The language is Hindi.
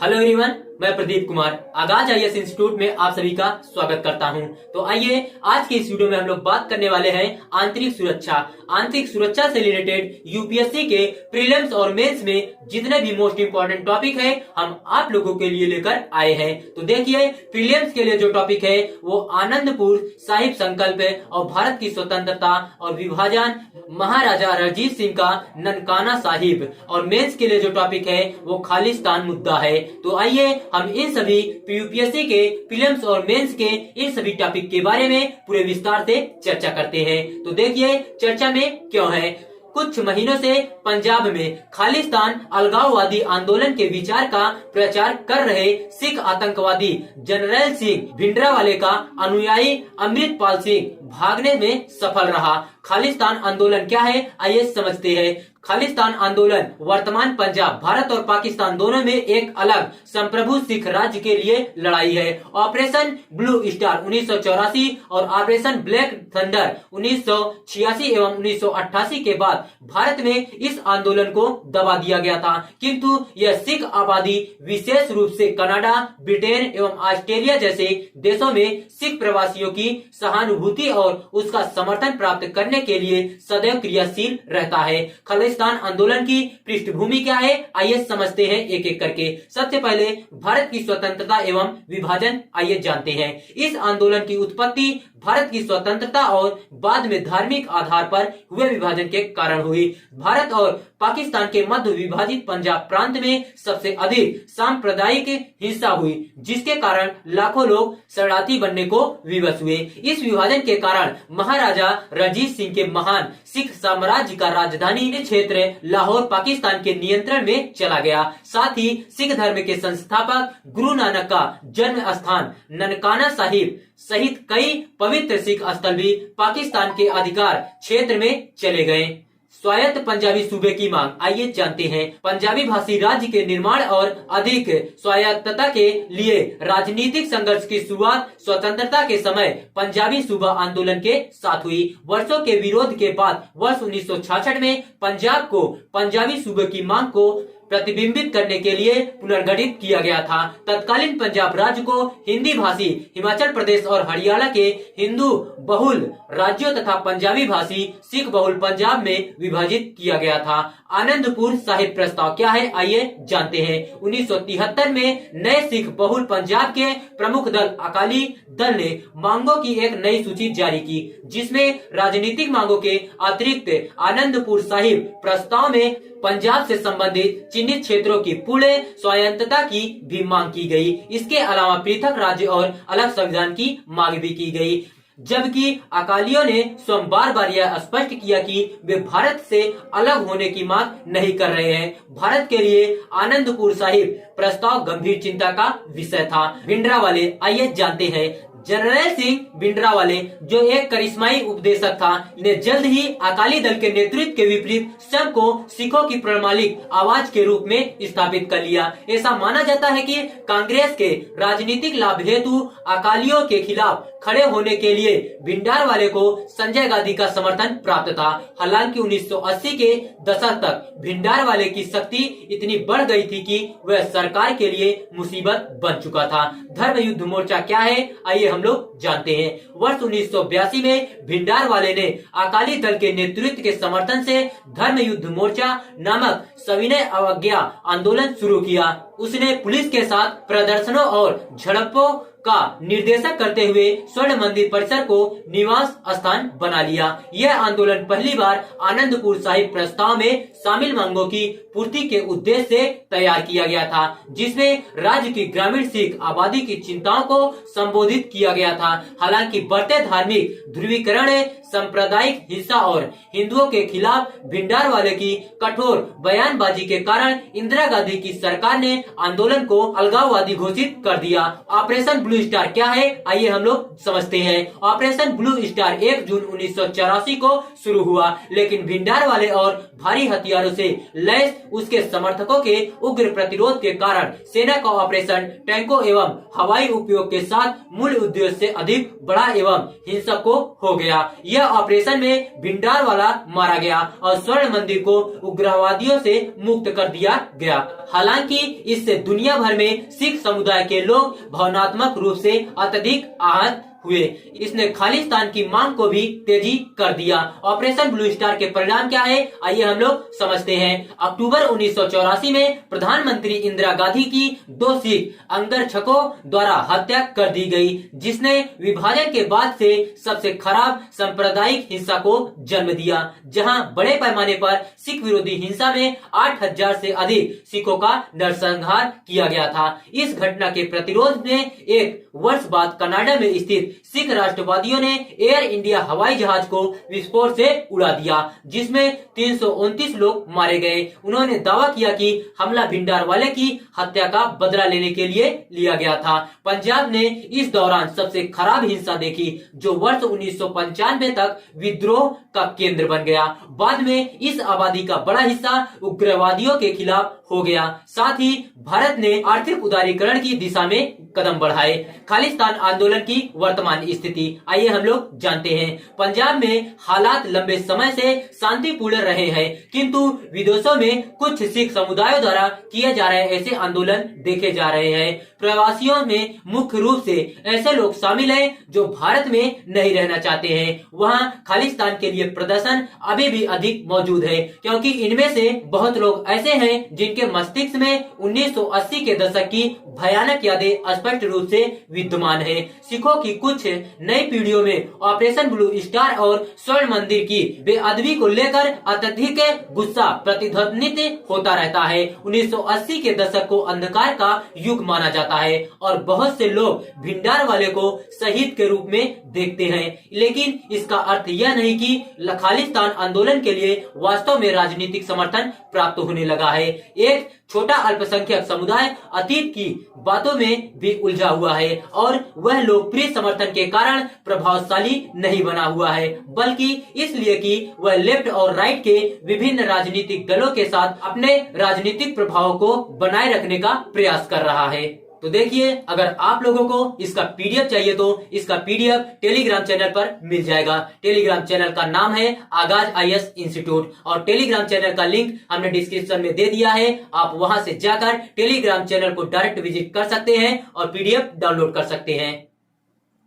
हेलो एवरीवन, मैं प्रदीप कुमार आगाज आईएएस इंस्टीट्यूट में आप सभी का स्वागत करता हूं। तो आइए आज के इस वीडियो में हम लोग बात करने वाले हैं आंतरिक सुरक्षा। आंतरिक सुरक्षा से रिलेटेड यूपीएससी के प्रीलिम्स और मेंस में जितने भी मोस्ट इंपोर्टेंट टॉपिक है हम आप लोगों के लिए लेकर आए हैं। तो देखिए, प्रीलिम्स के लिए जो टॉपिक है वो आनंदपुर साहिब संकल्प और भारत की स्वतंत्रता और विभाजन, महाराजा रणजीत सिंह का ननकाना साहिब, और मेंस के लिए जो टॉपिक है वो खालिस्तान मुद्दा है। तो आइए हम इन सभी यूपीएससी के प्रीलिम्स और मेंस के इन सभी टॉपिक के बारे में पूरे विस्तार से चर्चा करते हैं। तो देखिए, चर्चा में क्यों है। कुछ महीनों से पंजाब में खालिस्तान अलगाववादी आंदोलन के विचार का प्रचार कर रहे सिख आतंकवादी जनरल सिंह भिंडरावाले का अनुयायी अमृतपाल सिंह भागने में सफल रहा। खालिस्तान आंदोलन क्या है, आइए समझते हैं। खालिस्तान आंदोलन वर्तमान पंजाब, भारत और पाकिस्तान दोनों में एक अलग संप्रभु सिख राज्य के लिए लड़ाई है। ऑपरेशन ब्लू स्टार 1984 और ऑपरेशन ब्लैक थंडर 1986 एवं 1988 के बाद भारत में इस आंदोलन को दबा दिया गया था, किंतु यह सिख आबादी विशेष रूप से कनाडा, ब्रिटेन एवं ऑस्ट्रेलिया जैसे देशों में सिख प्रवासियों की सहानुभूति और उसका समर्थन प्राप्त करने के लिए सदैव क्रियाशील रहता है। खालिस्तान आंदोलन की पृष्ठभूमि क्या है, आइए समझते हैं एक एक करके। सबसे पहले भारत की स्वतंत्रता एवं विभाजन आइए जानते हैं। इस आंदोलन की उत्पत्ति भारत की स्वतंत्रता और बाद में धार्मिक आधार पर हुए विभाजन के कारण हुई। भारत और पाकिस्तान के मध्य विभाजित पंजाब प्रांत में सबसे अधिक सांप्रदायिक हिंसा हुई, जिसके कारण लाखों लोग शरणार्थी बनने को विवश हुए। इस विभाजन के कारण महाराजा रणजीत सिंह के महान सिख साम्राज्य का राजधानी क्षेत्र लाहौर पाकिस्तान के नियंत्रण में चला गया। साथ ही सिख धर्म के संस्थापक गुरु नानक का जन्म स्थान ननकाना साहिब सहित कई पवित्र सिख स्थल भी पाकिस्तान के अधिकार क्षेत्र में चले गए। स्वायत्त पंजाबी सूबे की मांग आइए जानते हैं। पंजाबी भाषी राज्य के निर्माण और अधिक स्वायत्तता के लिए राजनीतिक संघर्ष की शुरुआत स्वतंत्रता के समय पंजाबी सूबा आंदोलन के साथ हुई। वर्षों के विरोध के बाद वर्ष 1966 में पंजाब को पंजाबी सूबे की मांग को प्रतिबिंबित करने के लिए पुनर्गठित किया गया था। तत्कालीन पंजाब राज्य को हिंदी भाषी हिमाचल प्रदेश और हरियाणा के हिंदू बहुल राज्यों तथा पंजाबी भाषी सिख बहुल पंजाब में विभाजित किया गया था। आनंदपुर साहिब प्रस्ताव क्या है, आइए जानते हैं। 1973 में नए सिख बहुल पंजाब के प्रमुख दल अकाली दल ने मांगों की एक नई सूची जारी की, जिसमें राजनीतिक मांगों के अतिरिक्त आनंदपुर साहिब प्रस्ताव में पंजाब से संबंधित चिन्हित क्षेत्रों की पूर्ण स्वायत्तता की भी मांग की गई। इसके अलावा पृथक राज्य और अलग संविधान की मांग भी की गई, जबकि अकालियों ने स्वयं बार बार यह स्पष्ट किया कि वे भारत से अलग होने की मांग नहीं कर रहे हैं। भारत के लिए आनंदपुर साहिब प्रस्ताव गंभीर चिंता का विषय था। भिंडरावाले आइए जानते हैं। जनरल सिंह भिंडरावाले, जो एक करिश्माई उपदेशक था, ने जल्द ही अकाली दल के नेतृत्व के विपरीत स्वयं को सिखों की प्रमाणिक आवाज के रूप में स्थापित कर लिया। ऐसा माना जाता है कि कांग्रेस के राजनीतिक लाभ हेतु अकालियों के खिलाफ खड़े होने के लिए भिंडरावाले को संजय गांधी का समर्थन प्राप्त था। हालांकि 1980 के दशक तक भिंडरावाले की शक्ति इतनी बढ़ गई थी कि वह सरकार के लिए मुसीबत बन चुका था। धर्म युद्ध मोर्चा क्या है, आइए हम लोग जानते हैं। वर्ष 1982 में भिंडरावाले ने अकाली दल के नेतृत्व के समर्थन से धर्म युद्ध मोर्चा नामक सविनय अवज्ञा आंदोलन शुरू किया। उसने पुलिस के साथ प्रदर्शनों और झड़पों का निर्देशन करते हुए स्वर्ण मंदिर परिसर को निवास स्थान बना लिया। यह आंदोलन पहली बार आनंदपुर साहिब प्रस्ताव में शामिल मांगों की पूर्ति के उद्देश्य से तैयार किया गया था, जिसमें राज्य की ग्रामीण सिख आबादी की चिंताओं को संबोधित किया गया था। हालांकि बढ़ते धार्मिक ध्रुवीकरण, सांप्रदायिक हिंसा और हिंदुओं के खिलाफ भिंडरावाले की कठोर बयानबाजी के कारण इंदिरा गांधी की सरकार ने आंदोलन को अलगाववादी घोषित कर दिया। ऑपरेशन ब्लू स्टार क्या है, आइए हम लोग समझते हैं। ऑपरेशन ब्लू स्टार 1 जून 1984 को शुरू हुआ, लेकिन भिंडरावाले और भारी हथियारों से लैस उसके समर्थकों के उग्र प्रतिरोध के कारण सेना का ऑपरेशन टैंकों एवं हवाई उपयोग के साथ मूल उद्देश्य से अधिक बड़ा एवं हिंसक हो गया। यह ऑपरेशन में भिंडरावाला मारा गया और स्वर्ण मंदिर को उग्रवादियों से मुक्त कर दिया गया। हालांकि जिससे दुनिया भर में सिख समुदाय के लोग भावनात्मक रूप से अत्यधिक आहत हुए। इसने खालिस्तान की मांग को भी तेजी कर दिया। ऑपरेशन ब्लू स्टार के परिणाम क्या है, आइए हम लोग समझते हैं। अक्टूबर 1984 में प्रधानमंत्री इंदिरा गांधी की 2 सिख अंगरक्षकों द्वारा हत्या कर दी गई, जिसने विभाजन के बाद से सबसे खराब सांप्रदायिक हिंसा को जन्म दिया, जहां बड़े पैमाने पर सिख विरोधी हिंसा में 8000 से अधिक सिखों का नरसंहार किया गया था। इस घटना के प्रतिरोध में एक वर्ष बाद कनाडा में स्थित सिख राष्ट्रवादियों ने एयर इंडिया हवाई जहाज को विस्फोट से उड़ा दिया, जिसमें 329 लोग मारे गए। उन्होंने दावा किया कि हमला भिंडारवाले की हत्या का बदला लेने के लिए लिया गया था। पंजाब ने इस दौरान सबसे खराब हिंसा देखी, जो वर्ष 1995 तक विद्रोह का केंद्र बन गया। बाद में इस आबादी का बड़ा हिस्सा उग्रवादियों के खिलाफ हो गया। साथ ही भारत ने आर्थिक उदारीकरण की दिशा में कदम बढ़ाए। खालिस्तान आंदोलन की वर्तमान स्थिति आइए हम लोग जानते हैं। पंजाब में हालात लंबे समय से शांतिपूर्ण रहे हैं, किंतु विदेशों में कुछ सिख समुदायों द्वारा किए जा रहे ऐसे आंदोलन देखे जा रहे हैं। प्रवासियों में मुख्य रूप से ऐसे लोग शामिल हैं जो भारत में नहीं रहना चाहते हैं। वहाँ खालिस्तान के लिए प्रदर्शन अभी भी अधिक मौजूद है, क्योंकि इनमें से बहुत लोग ऐसे हैं जिनके मस्तिष्क में 1980 के दशक की भयानक यादें स्पष्ट रूप से विद्यमान है। सिखों की कुछ नई पीढ़ियों में ऑपरेशन ब्लू स्टार और स्वर्ण मंदिर की बेअदबी को लेकर अत्यधिक गुस्सा प्रतिध्वनित होता रहता है। 1980 के दशक को अंधकार का युग माना जाता है और बहुत से लोग भिंडारवाले को शहीद के रूप में देखते हैं, लेकिन इसका अर्थ यह नहीं कि खालिस्तान आंदोलन के लिए वास्तव में राजनीतिक समर्थन प्राप्त होने लगा है। एक छोटा अल्पसंख्यक समुदाय अतीत की बातों में भी उलझा हुआ है और वह लोकप्रिय समर्थन के कारण प्रभावशाली नहीं बना हुआ है, बल्कि इसलिए कि वह लेफ्ट और राइट के विभिन्न राजनीतिक दलों के साथ अपने राजनीतिक प्रभाव को बनाए रखने का प्रयास कर रहा है। तो देखिए, अगर आप लोगों को इसका पीडीएफ चाहिए तो इसका पीडीएफ टेलीग्राम चैनल पर मिल जाएगा। टेलीग्राम चैनल का नाम है आगाज आईएएस इंस्टीट्यूट और टेलीग्राम चैनल का लिंक हमने डिस्क्रिप्शन में दे दिया है। आप वहां से जाकर टेलीग्राम चैनल को डायरेक्ट विजिट कर सकते हैं और पीडीएफ डाउनलोड कर सकते हैं।